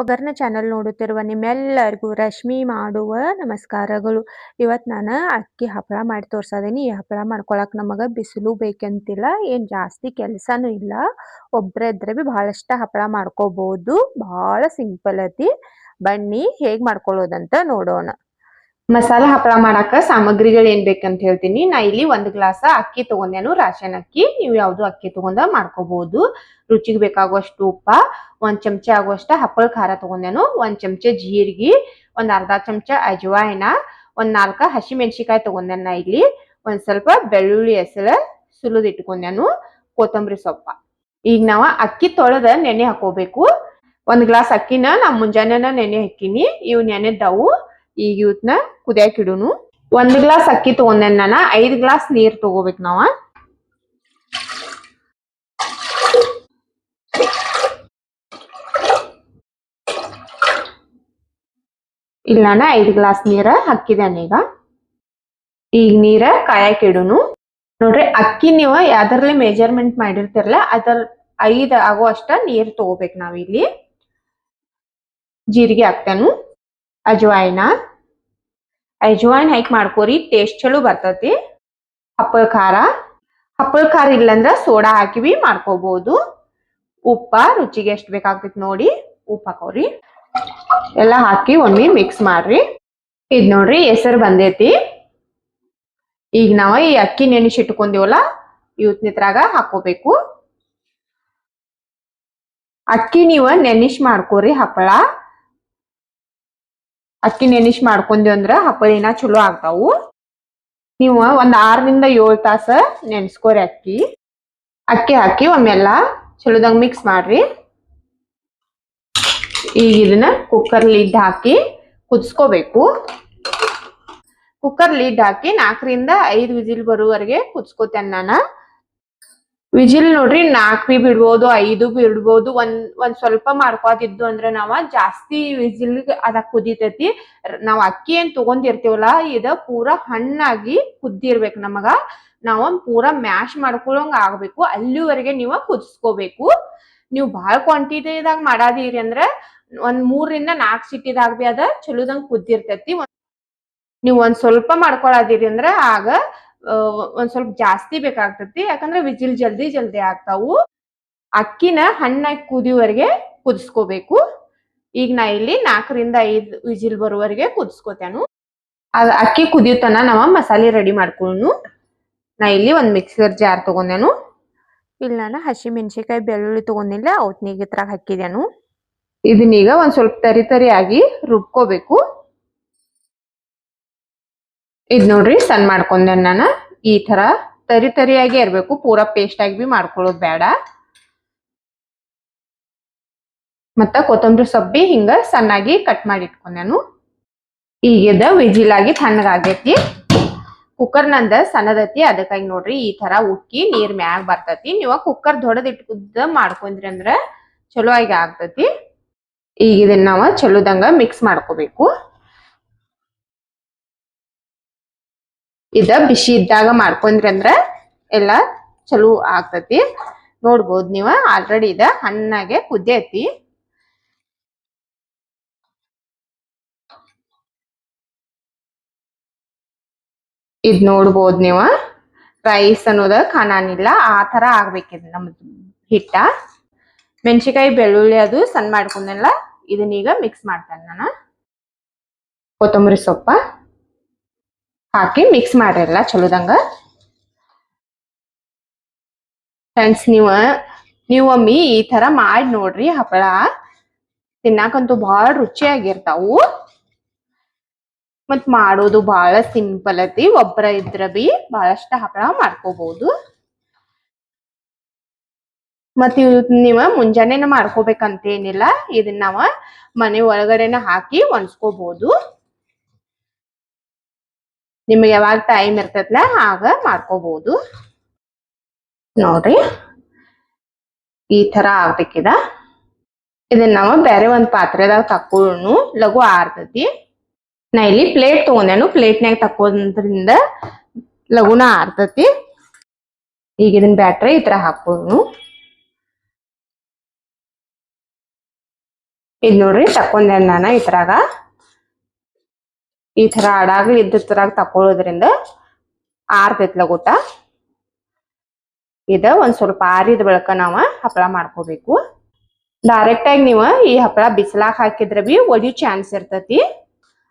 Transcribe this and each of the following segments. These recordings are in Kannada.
ಒಗರ್ನ ಚಾನಲ್ ನೋಡುತ್ತಿರುವ ನಿಮ್ಮೆಲ್ಲರಿಗೂ ರಶ್ಮಿ ಮಾಡುವ ನಮಸ್ಕಾರಗಳು. ಇವತ್ತು ನಾನು ಅಕ್ಕಿ ಹಪ್ಪಳ ಮಾಡಿ ತೋರ್ಸದೀನಿ. ಈ ಹಪ್ಪಳ ಮಾಡ್ಕೊಳಕ್ ನಮಗೆ ಬಿಸಿಲು ಬೇಕಂತಿಲ್ಲ, ಏನು ಜಾಸ್ತಿ ಕೆಲಸನೂ ಇಲ್ಲ. ಒಬ್ಬರೇ ಇದ್ರೆ ಬಿ ಭಾಳಷ್ಟ ಹಪ್ಪಳ ಮಾಡ್ಕೋಬಹುದು. ಭಾಳ ಸಿಂಪಲ್ ಐತಿ. ಬನ್ನಿ ಹೇಗೆ ಮಾಡ್ಕೊಳ್ಳೋದಂತ ನೋಡೋಣ. ಮಸಾಲ ಹಪ್ಪಳ ಮಾಡಾಕ ಸಾಮಗ್ರಿಗಳು ಏನ್ ಬೇಕಂತ ಹೇಳ್ತೀನಿ. ನಾ ಇಲ್ಲಿ 1 ಗ್ಲಾಸ್ ಅಕ್ಕಿ ತಗೊಂಡೇನು, ರಾಶನ್ ಅಕ್ಕಿ. ನೀವು ಯಾವ್ದು ಅಕ್ಕಿ ತಗೊಂಡ ಮಾಡ್ಕೋಬಹುದು. ರುಚಿಗೆ ಬೇಕಾಗುವಷ್ಟು ಉಪ್ಪ, 1 ಚಮಚ ಆಗುವಷ್ಟ ಹಪ್ಪಳ ಖಾರ ತಗೊಂಡೇನು, 1 ಚಮಚ ಜೀರಿಗೆ, ಒಂದು ಅರ್ಧ ಚಮಚ ಅಜವಾಯಿನ, ಒಂದ್ 4 ಹಸಿ ಮೆಣಸಿಕಾಯಿ ತಗೊಂಡೇನ. ನಾ ಇಲ್ಲಿ ಒಂದ್ ಸ್ವಲ್ಪ ಬೆಳ್ಳುಳ್ಳಿ ಹೆಸರು ಸುಲಿದ್ ಇಟ್ಕೊಂಡೇನು, ಕೊತ್ತಂಬರಿ ಸೊಪ್ಪ. ಈಗ ನಾವ ಅಕ್ಕಿ ತೊಳೆದ ನೆನೆ ಹಾಕೋಬೇಕು. 1 ಗ್ಲಾಸ್ ಅಕ್ಕಿನ ನಾ ಮುಂಜಾನೆನ ನೆನೆ ಹಾಕಿನಿ. ಇವ್ ನೆನೆದವು. ಈಗ ಇವತ್ನ ಕುದಿಯಾಕ ಇಡುನು. 1 ಗ್ಲಾಸ್ ಅಕ್ಕಿ ತಗೊಂಡೇನ ನಾನ, 5 ಗ್ಲಾಸ್ ನೀರ್ ತಗೋಬೇಕು ನಾವ. ಇಲ್ಲ ನಾನ 5 ಗ್ಲಾಸ್ ನೀರ ಹಾಕಿದ್ದೇನೆ ಈಗ ನೀರ ಕಾಯಕ್ ಇಡುನು. ನೋಡ್ರಿ, ಅಕ್ಕಿ ನೀವು ಯಾವ್ದ್ರಲ್ಲಿ ಮೆಜರ್ಮೆಂಟ್ ಮಾಡಿರ್ತಿರಲ್ಲ ಅದ್ರ 5 ಆಗೋ ಅಷ್ಟ ನೀರ್ ತಗೋಬೇಕು ನಾವಿಲ್ಲಿ. ಜೀರಿಗೆ ಹಾಕ್ತೇನು, ಅಜವಾಯಿನ ಹಾಕಿ ಮಾಡ್ಕೋರಿ, ಟೇಸ್ಟ್ ಚಲೋ ಬರ್ತತಿ. ಹಪ್ಪಳ ಖಾರ ಇಲ್ಲಂದ್ರ ಸೋಡಾ ಹಾಕಿ ಮಾಡ್ಕೋಬಹುದು. ಉಪ್ಪ ರುಚಿಗೆ ಎಷ್ಟು ಬೇಕಾಗ್ತೈತಿ ನೋಡಿ ಉಪ್ಪು ಹಾಕೋರಿ. ಎಲ್ಲ ಹಾಕಿ ಒಮ್ಮೆ ಮಿಕ್ಸ್ ಮಾಡ್ರಿ. ಇದ್ ನೋಡ್ರಿ ಹೆಸರು ಬಂದೈತಿ. ಈಗ ನಾವ ಈ ಅಕ್ಕಿ ನೆನೆಸಿಟ್ಕೊಂಡಿವಲ್ಲ ಇವತ್ನಿತ್ರಾಗ ಹಾಕೋಬೇಕು. ಅಕ್ಕಿ ನೀವ ನೆನಿಶ್ ಮಾಡ್ಕೋರಿ. ಹಪ್ಪಳ ಅಕ್ಕಿ ನೆನಿಶ್ ಮಾಡ್ಕೊಂಡಿ ಅಂದ್ರ ಹಪ್ಪಳಿನ ಚಲೋ ಆಗ್ತಾವು. ನೀವು ಒಂದ್ 6 ರಿಂದ 7 ತಾಸ ನೆನ್ಸ್ಕೋರಿ ಅಕ್ಕಿ ಹಾಕಿ ಒಮ್ಮೆಲ್ಲ ಚಲೋದಂಗ ಮಿಕ್ಸ್ ಮಾಡ್ರಿ. ಈಗ ಇದನ್ನ ಕುಕ್ಕರ್ ಲಿಡ್ ಹಾಕಿ ಕುದಿಸ್ಕೋಬೇಕು. ಕುಕ್ಕರ್ ಲಿಡ್ ಹಾಕಿ 4 ರಿಂದ 5 ವಿಜಿಲ್ ಬರುವವರೆಗೆ ಕುದಿಸ್ಕೋತೇನೆ ನಾನು. ವಿಜಿಲ್ ನೋಡ್ರಿ 4 ಬಿ ಬಿಡ್ಬೋದು, 5 ಬಿಡ್ಬೋದು. ಒಂದ್ ಸ್ವಲ್ಪ ಮಾಡ್ಕೋತಿದ್ದು ಅಂದ್ರೆ ನಾವ ಜಾಸ್ತಿ ವಿಜಿಲ್ ಅದ ಕುದಿತೈತಿ. ನಾವ್ ಅಕ್ಕಿ ಏನ್ ತಗೊಂಡಿರ್ತೀವಲ್ಲ ಇದ ಪೂರಾ ಹಣ್ಣಾಗಿ ಕುದ್ದಿರ್ಬೇಕು ನಮಗ. ನಾವ ಪೂರಾ ಮ್ಯಾಶ್ ಮಾಡ್ಕೊಳಂಗ ಆಗ್ಬೇಕು. ಅಲ್ಲಿವರೆಗೆ ನೀವ ಕುದಿಸ್ಕೋಬೇಕು. ನೀವು ಬಹಳ ಕ್ವಾಂಟಿಟಿದಾಗ ಮಾಡಾದಿರಿ ಅಂದ್ರೆ ಒಂದ್ 3 ರಿಂದ 4 ಸಿಟಿದಾಗ ಬಿ ಅದ ಚಲೋದಂಗ್ ಕುದ್ದಿರ್ತೈತಿ. ನೀವು ಒಂದ್ ಸ್ವಲ್ಪ ಮಾಡ್ಕೊಳದಿರಿ ಅಂದ್ರ ಆಗ ಒಂದ್ ಸ್ವಲ್ಪ ಜಾಸ್ತಿ ಬೇಕಾಗ್ತತಿ. ಯಾಕಂದ್ರೆ ವಿಜಿಲ್ ಜಲ್ದಿ ಆಗ್ತಾವು. ಅಕ್ಕಿನ ಹಣ್ಣಾಗಿ ಕುದಿಯುವವರೆಗೆ ಕುದಿಸ್ಕೋಬೇಕು. ಈಗ ನಾ ಇಲ್ಲಿ 4 ರಿಂದ 5 ವಿಜಿಲ್ ಬರುವವರೆಗೆ ಕುದಿಸ್ಕೋತೇನು. ಅಕ್ಕಿ ಕುದಿಯುತ್ತನ ನಾವ ಮಸಾಲೆ ರೆಡಿ ಮಾಡ್ಕೊಳ್ಳು. ನಾ ಇಲ್ಲಿ ಒಂದ್ ಮಿಕ್ಸರ್ ಜಾರ್ ತಗೊಂಡೇನು. ಇಲ್ಲಿ ನಾನು ಹಸಿ ಮೆಣಸಿಕಾಯಿ ಬೆಳ್ಳುಳ್ಳಿ ತಗೊಂಡಿಲ್ಲ, ಅವತ್ನೀಗ ಇದ್ರಾಗ ಹಾಕಿದೇನು. ಇದನ್ನೀಗ ಒಂದ್ ಸ್ವಲ್ಪ ತರಿಯಾಗಿ ರುಬ್ಕೋಬೇಕು. ಇದ್ ನೋಡ್ರಿ ಸಣ್ಣ ಮಾಡ್ಕೊಂಡೆ ನಾನು. ಈ ತರ ತರಿಯಾಗಿ ಇರ್ಬೇಕು, ಪೂರಾ ಪೇಸ್ಟ್ ಆಗಿ ಬಿ ಮಾಡ್ಕೊಳ್ಳೋದು ಬೇಡ. ಮತ್ತ ಕೊತ್ತಂಬರಿ ಸೊಪ್ಪಿ ಹಿಂಗ ಸಣ್ಣಾಗಿ ಕಟ್ ಮಾಡಿ ಇಟ್ಕೊಂಡೇನು. ಈಗಿದ ವಿಜಿಲ್ ಆಗಿ ತಣ್ಣಗಾಗೈತಿ. ಕುಕ್ಕರ್ ನಂದ ಸಣ್ಣದೈತಿ, ಅದಕ್ಕಾಗಿ ನೋಡ್ರಿ ಈ ತರ ಉಕ್ಕಿ ನೀರ್ ಮ್ಯಾಗ ಬರ್ತತಿ. ನೀವ ಕುಕ್ಕರ್ ದೊಡ್ಡದ್ ಇಟ್ಕುದ ಮಾಡ್ಕೊಂಡ್ರಿ ಅಂದ್ರ ಚಲೋ ಆಗಿ ಆಗ್ತತಿ. ಈಗ ಇದನ್ನ ನಾವ ಚಲೋದಂಗ ಮಿಕ್ಸ್ ಮಾಡ್ಕೋಬೇಕು. ಇದ ಬಿಸಿ ಇದ್ದಾಗ ಮಾಡ್ಕೊಂಡ್ರಿ ಅಂದ್ರ ಎಲ್ಲ ಚಲೋ ಆಗ್ತತಿ. ನೋಡ್ಬೋದು ನೀವ ಆಲ್ರೆಡಿ ಇದ ಹಣ್ಣಾಗೆ ಕುದ್ದೈತಿ. ಇದ್ ನೋಡ್ಬೋದು ನೀವ ರೈಸ್ ಅನ್ನೋದ ಕಾಣಾನಿಲ್ಲ, ಆ ತರ ಆಗ್ಬೇಕಿದ್ ನಮ್ದು ಹಿಟ್ಟ. ಮೆಣಸಿಕಾಯಿ ಬೆಳ್ಳುಳ್ಳಿ ಅದು ಸಣ್ಣ ಮಾಡ್ಕೊಂಡೆಲ್ಲ ಇದನ್ನೀಗ ಮಿಕ್ಸ್ ಮಾಡ್ತೇನೆ ನಾನು. ಕೊತ್ತಂಬರಿ ಸೊಪ್ಪ ಹಾಕಿ ಮಿಕ್ಸ್ ಮಾಡ್ರಲ್ಲ ಚಲೋದಂಗ. ಫ್ರೆಂಡ್ಸ್ ನೀವು ಒಮ್ಮೆ ಈ ತರ ಮಾಡಿ ನೋಡ್ರಿ. ಹಪ್ಪಳ ತಿನ್ನಾಕಂತೂ ಬಹಳ ರುಚಿಯಾಗಿರ್ತಾವು. ಮತ್ ಮಾಡೋದು ಬಹಳ ಸಿಂಪಲ್ ಐತಿ. ಒಬ್ಬರ ಇದ್ರ ಬಿ ಬಹಳಷ್ಟ ಹಪ್ಪಳ ಮಾಡ್ಕೋಬಹುದು. ಮತ್ ನೀವ ಮುಂಜಾನೆನ ಮಾಡ್ಕೋಬೇಕಂತ ಏನಿಲ್ಲ. ಇದನ್ನ ನಾವ ಮನೆ ಒಳಗಡೆನ ಹಾಕಿ ಒಣಸ್ಕೋಬಹುದು. ನಿಮ್ಗೆ ಯಾವಾಗ ಟೈಮ್ ಇರ್ತೈತ್ಲ ಆಗ ಮಾಡ್ಕೋಬಹುದು. ನೋಡ್ರಿ ಈ ತರ ಆಗ್ಬೇಕಿದ. ಇದನ್ನ ನಾವ ಬೇರೆ ಒಂದ್ ಪಾತ್ರೆದಾಗ ತಕ್ಕೊಳ್ಳು, ಲಘು ಆರ್ತತಿ. ನಾ ಇಲ್ಲಿ ಪ್ಲೇಟ್ ತಗೊಂಡೇನು, ಪ್ಲೇಟ್ನಾಗ ತಕ್ಕೋದ್ರಿಂದ ಲಘುನ ಆರ್ತತಿ. ಈಗ ಇದನ್ನ ಬ್ಯಾಟ್ರಿ ಈ ತರ ಹಾಕೋನು. ಇದ್ ನೋಡ್ರಿ ತಕೊಂಡೆ ನಾನು ಇದ್ರಾಗ ಈ ತರ ಅಡಾಗ್ಲಿ ಇದ್ರಾಗ ತಕೊಳ್ಳೋದ್ರಿಂದ ಆರ್ತೈತ್ಲ ಗೊತ್ತಾ. ಇದ ಒಂದ್ ಸ್ವಲ್ಪ ಆರಿದ ಬಳಿಕ ನಾವ ಹಪ್ಪಳ ಮಾಡ್ಕೋಬೇಕು. ಡೈರೆಕ್ಟ್ ಆಗಿ ನೀವು ಈ ಹಪ್ಪಳ ಬಿಸಿಲಾಗ ಹಾಕಿದ್ರೆ ಬಿ ಒಡಿಯೋ ಚಾನ್ಸ್ ಇರ್ತತಿ.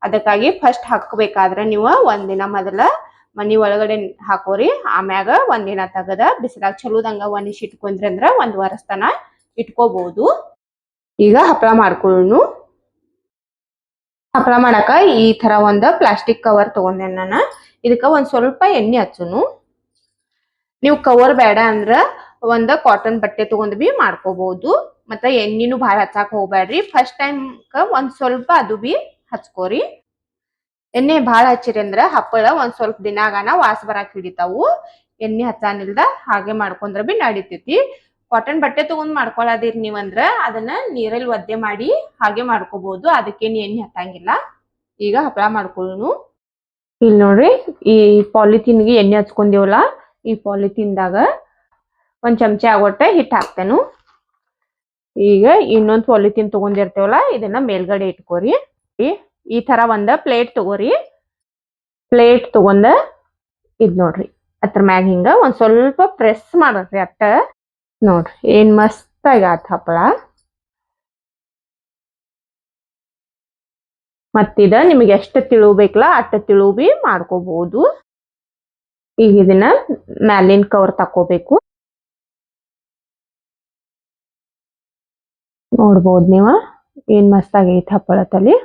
ಅದಕ್ಕಾಗಿ ಫಸ್ಟ್ ಹಾಕಬೇಕಾದ್ರೆ ನೀವು ಒಂದಿನ ಮೊದಲ ಮನಿ ಒಳಗಡೆ ಹಾಕೋರಿ. ಆಮ್ಯಾಗ ಒಂದಿನ ತೆಗದ ಬಿಸಿಲಾಗ ಚಲೋದಂಗ ಒಣಗಿಸಿ ಇಟ್ಕೊಂಡ್ರಿ ಅಂದ್ರ 1 ವರ್ಷ ತನ ಇಟ್ಕೋಬಹುದು. ಈಗ ಹಪ್ಪಳ ಮಾಡ್ಕೊಳ್ಳೋಣ. ಹಪ್ಪಳ ಮಾಡಕ ಈ ತರ ಒಂದ್ ಪ್ಲಾಸ್ಟಿಕ್ ಕವರ್ ತಗೊಂಡೆ ನಾನು. ಇದಕ್ಕ ಒಂದ್ ಸ್ವಲ್ಪ ಎಣ್ಣೆ ಹಚ್ಚುನು. ನೀವು ಕವರ್ ಬೇಡ ಅಂದ್ರ ಒಂದ್ ಕಾಟನ್ ಬಟ್ಟೆ ತಗೊಂಡ್ ಬಿ ಮಾಡ್ಕೋಬಹುದು. ಮತ್ತ ಎಣ್ಣಿನೂ ಬಹಳ ಹಚ್ಚಾಕ್ ಹೋಗ್ಬೇಡ್ರಿ. ಫಸ್ಟ್ ಟೈಮ್ ಒಂದ್ ಸ್ವಲ್ಪ ಅದು ಬಿ ಹಚ್ಕೋರಿ. ಎಣ್ಣೆ ಬಹಳ ಹಚ್ಚಿರಿ ಅಂದ್ರ ಹಪ್ಪಳ ಒಂದ್ ಸ್ವಲ್ಪ ದಿನಾಗನ ವಾಸ ಬರಾಕ್ ಹಿಡಿತಾವು. ಎಣ್ಣೆ ಹಚ್ಚಾನಿಲ್ದ ಹಾಗೆ ಮಾಡ್ಕೊಂಡ್ರ ಬಿ ನಡಿತೈತಿ. ಕಾಟನ್ ಬಟ್ಟೆ ತಗೊಂಡ್ ಮಾಡ್ಕೊಳದಿರ್ ನೀವಂದ್ರ ಅದನ್ನ ನೀರಲ್ಲಿ ಒದ್ದೆ ಮಾಡಿ ಹಾಗೆ ಮಾಡ್ಕೋಬಹುದು. ಅದಕ್ಕೇನ್ ಎಣ್ಣೆ ಹತ್ತಂಗಿಲ್ಲ. ಈಗ ಹಪ್ಪಳ ಮಾಡ್ಕೊಳ್ಳೋನು. ಇಲ್ಲಿ ನೋಡ್ರಿ ಈ ಪಾಲಿಥೀನ್ಗೆ ಎಣ್ಣೆ ಹಚ್ಕೊಂಡಿವಲ್ಲ, ಈ ಪಾಲಿಥೀನ್ದಾಗ ಒಂದ್ ಚಮಚ ಆಗೋಟ್ಟ ಹಿಟ್ಟು ಹಾಕ್ತೇನು. ಈಗ ಇನ್ನೊಂದ್ ಪಾಲಿಥೀನ್ ತಗೊಂಡಿರ್ತೇವಲ್ಲ ಇದನ್ನ ಮೇಲ್ಗಡೆ ಇಟ್ಕೋರಿ. ಈ ತರ ಒಂದ ಪ್ಲೇಟ್ ತಗೋರಿ. ಪ್ಲೇಟ್ ತಗೊಂಡ ಇದ್ ನೋಡ್ರಿ ಅದ್ರ ಮ್ಯಾಗ ಹಿಂಗ ಒಂದ್ ಸ್ವಲ್ಪ ಪ್ರೆಸ್ ಮಾಡ್ರಿ ಅಟ್ಟ. ನೋಡ್ರಿ ಏನ್ ಮಸ್ತ್ ಆಗಾತ ಹಪ್ಪಳ. ಮತ್ತಿದ ನಿಮಗೆ ಎಷ್ಟು ತಿಳು ಬೇಕಲ್ಲ ಅಷ್ಟ ತಿಳು ಬಿ ಮಾಡ್ಕೋಬಹುದು. ಈಗ ಇದನ್ನ ಮ್ಯಾಲಿನ ಕವರ್ ತಕೋಬೇಕು. ನೋಡ್ಬೋದು ನೀವ ಏನ್ ಮಸ್ತ್ ಆಗೈತಿ ಹಪ್ಪಳ ತಲಿ.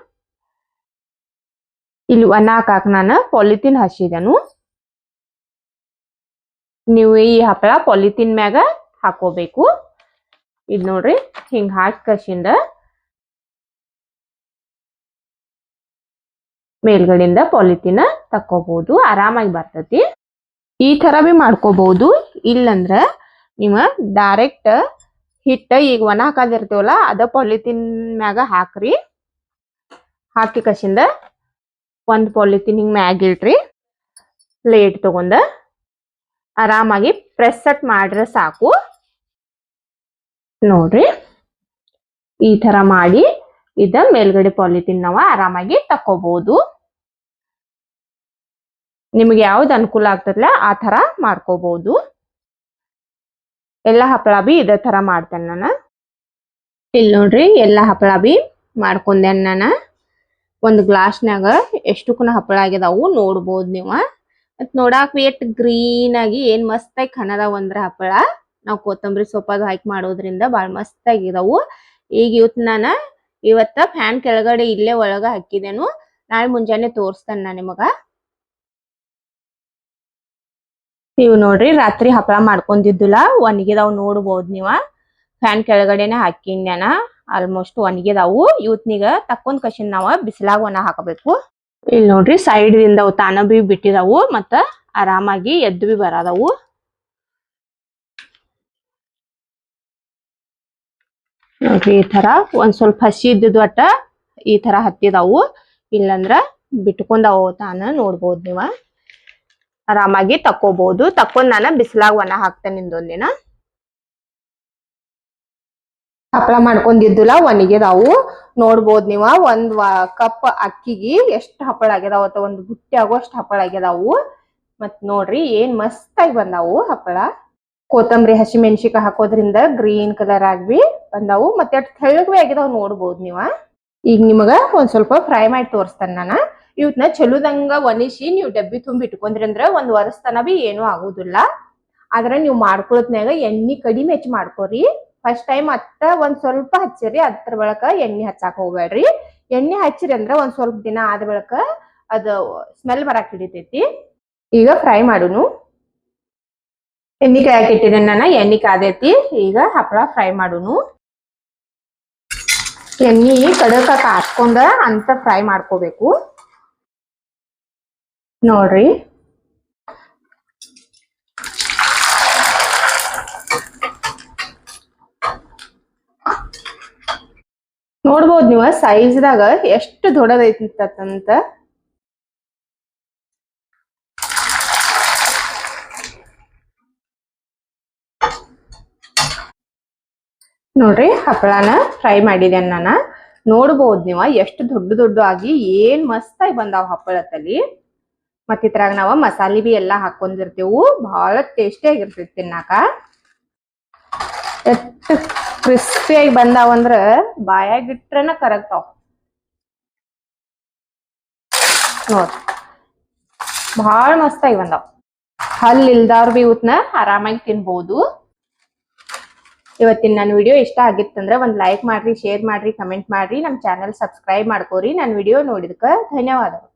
ಇಲ್ಲಿ ಒಣ ಹಾಕಾಕ ನಾನು ಪಾಲಿಥೀನ್ ಹಚ್ಚಿದೆನು. ನೀವು ಈ ಹಪ್ಪಳ ಪಾಲಿಥೀನ್ ಮ್ಯಾಗ ಹಾಕೋಬೇಕು. ಇದ್ ನೋಡ್ರಿ ಹಿಂಗ್ ಹಾಕಿ ಕಸಿಂದ ಮೇಲ್ಗಡೆಯಿಂದ ಪಾಲಿಥೀನ್ ತಕ್ಕೋಬಹುದು. ಆರಾಮಾಗಿ ಬರ್ತತಿ. ಈ ತರ ಬಿ ಮಾಡ್ಕೋಬಹುದು. ಇಲ್ಲಂದ್ರ ನೀವ ಡೈರೆಕ್ಟ್ ಹಿಟ್ಟ ಈಗ ಒಣ ಹಾಕದಿರ್ತೇವಲ್ಲ ಅದ ಪಾಲಿಥೀನ್ ಮ್ಯಾಗ ಹಾಕ್ರಿ. ಹಾಕಿ ಕಸಿಂದ ಒಂದ್ ಪಾಲಿಥೀನ್ ಹಿಂಗ್ ಮ್ಯಾಗ ಇಡ್ರಿ. ಪ್ಲೇಟ್ ತಗೊಂಡ ಆರಾಮಾಗಿ ಪ್ರೆಸ್ ಸೆಟ್ ಮಾಡ್ರೆ ಸಾಕು. ನೋಡ್ರಿ ಈ ತರ ಮಾಡಿ ಇದ ಮೇಲ್ಗಡೆ ಪಾಲಿಥೀನ್ ನಾವ ಆರಾಮಾಗಿ ತಕ್ಕೋಬಹುದು. ನಿಮ್ಗೆ ಯಾವ್ದು ಅನುಕೂಲ ಆಗ್ತದಲ್ಲ ಆ ತರ ಮಾಡ್ಕೋಬಹುದು. ಎಲ್ಲಾ ಹಪ್ಪಳ ಬಿ ಇದೇ ತರ ಮಾಡ್ತೇನೆ ನಾನು. ಇಲ್ಲಿ ನೋಡ್ರಿ ಎಲ್ಲಾ ಹಪ್ಪಳ ಬಿ ಮಾಡ್ಕೊಂಡೆ ನಾನು. ಒಂದ್ ಗ್ಲಾಸ್ನಾಗ ಎಷ್ಟುಕುನ ಹಪ್ಪಳ ಆಗಿದಾವು ನೋಡ್ಬೋದು ನೀವ. ಮತ್ ನೋಡಾಕ ಎಷ್ಟ್ ಗ್ರೀನ್ ಆಗಿ ಏನ್ ಮಸ್ತ್ ಆಗಿ ಕಾಣದಾವ ಅಂದ್ರ ಹಪ್ಪಳ. ನಾವ್ ಕೊತ್ತಂಬರಿ ಸೊಪ್ಪಾಗ ಹಾಕಿ ಮಾಡೋದ್ರಿಂದ ಬಾಳ ಮಸ್ತ್ ಆಗಿದಾವು. ಈಗ ಇವತ್ತ ಫ್ಯಾನ್ ಕೆಳಗಡೆ ಇಲ್ಲೇ ಒಳಗ ಹಾಕಿದೇನು. ನಾಳೆ ಮುಂಜಾನೆ ತೋರಿಸ್ತೇನೆ ನಾ ನಿಮಗ. ಇವ್ ನೋಡ್ರಿ ರಾತ್ರಿ ಹಪ್ಪಳ ಮಾಡ್ಕೊಂಡಿದ್ದಿಲ್ಲ ಒಣಗಿದಾವ್ ನೋಡ್ಬೋದು ನೀವ. Fan ಕೆಳಗಡೆನೆ ಹಾಕಿನ್ಯಾನ almost ಒಣಗಿದಾವು. ಇವತ್ನಿಗ ತಕ್ಕೊಂಡ್ ಕಸಿನ್ ನಾವ ಬಿಸಿಲಾಗ ಒಣ ಹಾಕಬೇಕು. ಇಲ್ಲಿ ನೋಡ್ರಿ ಸೈಡ್ ದಿಂದ ತಾನ ಬಿ ಬಿಟ್ಟಿದಾವು ಮತ್ತ ಆರಾಮಾಗಿ ಎದ್ದು ಬಿ ಬರದಾವು. ನೋಡ್ರಿ ಈ ತರ ಒಂದ್ ಸ್ವಲ್ಪ ಹಸಿ ಇದ್ದಿದ್ದು ಅಟ್ಟ ಈ ತರ ಹತ್ತಿದಾವು. ಇಲ್ಲಂದ್ರ ಬಿಟ್ಕೊಂಡಾವು ತಾನ ನೋಡ್ಬೋದು ನೀವ. ಆರಾಮಾಗಿ ತಕ್ಕೋಬಹುದು. ತಕ್ಕೊಂಡ್ ನಾನು ಬಿಸಿಲಾಗ ಒಣ ಹಾಕ್ತೇನೆ ಇಂದೊಂದಿನ. ಹಪ್ಪಳ ಮಾಡ್ಕೊಂಡಿದ್ದಿಲ್ಲ ಒಣಗಿದಾವು ನೋಡ್ಬೋದು ನೀವ. ಒಂದ್ ಕಪ್ ಅಕ್ಕಿಗೆ ಎಷ್ಟ್ ಹಪ್ಪಳ ಆಗ್ಯದಾವ ಅಥವಾ ಒಂದ್ ಬುಟ್ಟಿ ಆಗೋಷ್ಟು ಹಪ್ಪಳ ಆಗ್ಯದಾವು. ಮತ್ ನೋಡ್ರಿ ಏನ್ ಮಸ್ತ್ ಆಗಿ ಬಂದಾವು ಹಪ್ಪಳ. ಕೊತ್ತಂಬರಿ ಹಸಿ ಮೆಣಸಿಕಾಯಿ ಹಾಕೋದ್ರಿಂದ ಗ್ರೀನ್ ಕಲರ್ ಆಗ್ವಿ ಬಂದಾವು. ಮತ್ತೆ ಅಷ್ಟ್ ತೆಳ್ಳಗ್ ಆಗಿದಾವ್ ನೋಡ್ಬೋದು ನೀವ. ಈಗ ನಿಮಗ ಒಂದ್ ಸ್ವಲ್ಪ ಫ್ರೈ ಮಾಡಿ ತೋರಿಸ್ತೇನೆ ನಾನು. ಇವತ್ನ ಚಲೋದಂಗ ಒಣಗಿಸಿ ನೀವು ಡಬ್ಬಿ ತುಂಬಿ ಇಟ್ಕೊಂಡ್ರಿ ಅಂದ್ರ 1 ವರ್ಷ ತನ ಬಿ ಏನೂ ಆಗುದಿಲ್ಲ. ಆದ್ರೆ ನೀವು ಮಾಡ್ಕೊಳತ್ನಾಗ ಎಣ್ಣೆ ಕಡಿಮೆ ಹೆಚ್ಚು ಮಾಡ್ಕೋರಿ. ಫಸ್ಟ್ ಟೈಮ್ ಅತ್ತ ಒಂದ್ ಸ್ವಲ್ಪ ಹಚ್ಚಿರಿ. ಅದ್ರ ಬಳಕ ಎಣ್ಣೆ ಹಚ್ಚಾಕ್ ಹೋಗ್ಬೇಡ್ರಿ. ಎಣ್ಣೆ ಹಚ್ಚಿರಿ ಅಂದ್ರ ಒಂದ್ ಸ್ವಲ್ಪ ದಿನ ಆದ ಬಳಕ ಅದು ಸ್ಮೆಲ್ ಬರಾಕ್ ಹಿಡಿತೈತಿ. ಈಗ ಫ್ರೈ ಮಾಡುನು. ಎಣ್ಣೆ ಕಾಯಕ್ ಇಟ್ಟಿದ್ದೇನೆ ನಾನು. ಎಣ್ಣೆ ಕಾದೈತಿ. ಈಗ ಹಪ್ಪಳ ಫ್ರೈ ಮಾಡುನು. ಎಣ್ಣೆ ಕಡಕ ಕಾಸ್ಕೊಂಡ ಅಂತ ಫ್ರೈ ಮಾಡ್ಕೋಬೇಕು. ನೋಡ್ರಿ ನೋಡ್ಬೋದು ನೀವ ಸೈಜ್ದಾಗ ಎಷ್ಟು ದೊಡ್ಡದೈತಿಂತ. ನೋಡ್ರಿ ಹಪ್ಪಳನ ಫ್ರೈ ಮಾಡಿದ್ದೇನೆ ನಾನು. ನೋಡ್ಬೋದು ನೀವ ಎಷ್ಟು ದೊಡ್ಡ ದೊಡ್ಡ ಆಗಿ ಏನ್ ಮಸ್ತ್ ಆಗಿ ಬಂದಾವ್ ಹಪ್ಪಳತ್ತಲ್ಲಿ. ಮತ್ ಇದ್ರಾಗ ನಾವ ಮಸಾಲಿ ಬಿ ಎಲ್ಲಾ ಹಾಕೊಂಡಿರ್ತೇವು, ಬಹಳ ಟೇಸ್ಟಿ ಆಗಿರ್ತೈತಿ ತಿನ್ನಾಕ. ಎಷ್ಟು ಕ್ರಿಸ್ಪಿಯಾಗಿ ಬಂದಾವಂದ್ರ ಬಾಯಾಗಿಟ್ರನ ಕರಗ್ತಾವ್ ನೋಡ್, ಬಹಳ ಮಸ್ತ್ ಆಗಿ ಬಂದಾವ್. ಹಲ್ ಇಲ್ದವ್ರ ಬಿ ಇವತ್ನ ಆರಾಮಾಗಿ ತಿನ್ಬಹುದು. ಇವತ್ತಿನ ನನ್ನ ವಿಡಿಯೋ ಇಷ್ಟ ಆಗಿತ್ತಂದ್ರ ಒಂದ್ ಲೈಕ್ ಮಾಡ್ರಿ, ಶೇರ್ ಮಾಡ್ರಿ, ಕಮೆಂಟ್ ಮಾಡ್ರಿ, ನಮ್ ಚಾನೆಲ್ ಸಬ್ಸ್ಕ್ರೈಬ್ ಮಾಡ್ಕೋರಿ. ನನ್ನ ವಿಡಿಯೋ ನೋಡಿದಕ್ಕ ಧನ್ಯವಾದಗಳು.